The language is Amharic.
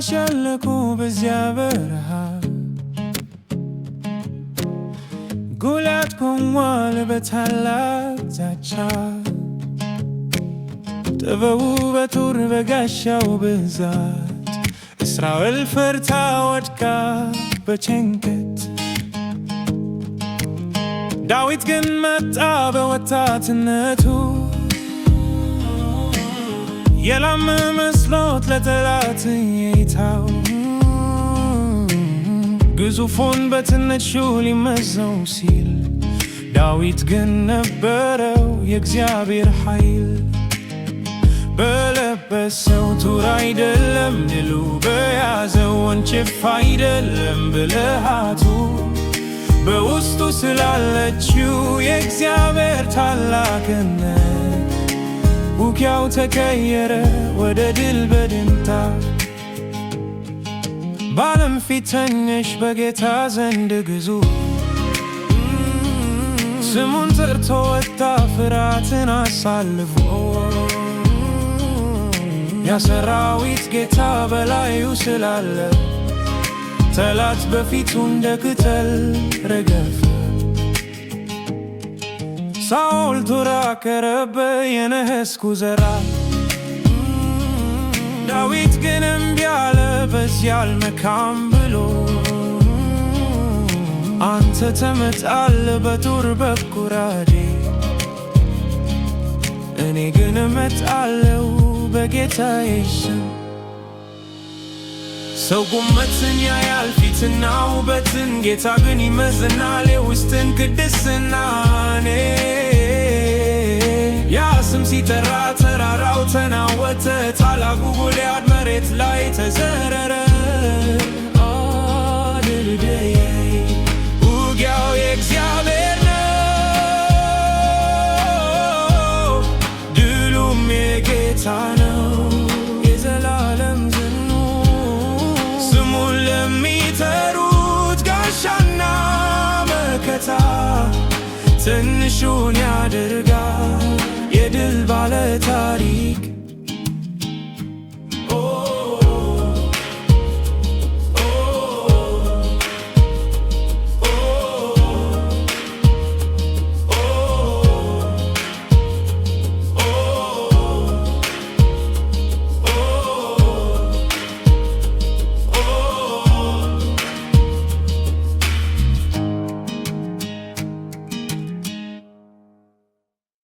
ሸለቆ በዚያ በረሃ ጎልያድ ቆሟል በታላቅ ዛቻ። ጥበቡ በጦር በጋሻው ብዛት እስራኤል ፈርታ ወድቃ በጭንቀት። ዳዊት ግን መጣ በወጣትነቱ የላመ መስሎት ለጠላት እይታው ግዙፉን በትንሹ ሊመዘው ሲል ዳዊት ግን ነበረው የእግዚአብሔር ኃይል። በለበሰው ጡር አይደለም ድሉ በያዘው ወንጭፍ አይደለም ብልሃቱ በውስጡ ስላለችው የእግዚአብሔር ታላቅነት ውጊያው ተቀየረ ወደ ድል በድምታ። በዓለም ፊት ትንሽ በጌታ ዘንድ ግዙፍ ስሙን ጠርቶ ወጣ ፍርሃትን አሳልፎ። የሰራዊት ጌታ በላዩ ስላለ ጠላት በፊቱ እንደ ቅጠል ረገፈ። ሳኦል ጦር አቀረበ የነሐስ ኩዘራ ዳዊት ግን እምቢ አለ በዚያ አልመካም ብሎ። አንተ ትመጣለህ በጦር በጎራዴ እኔ ግን እመጣለሁ በጌታዬ ስም። ሰው ቁመትን ያያል ፊትና ውበትን ጌታ ግን ይመዝናል የውስጥን ቅድስና። ያ ስም ሲጠራ ተራራው ተናወጠ ታላቁ ጎልያድ መሬት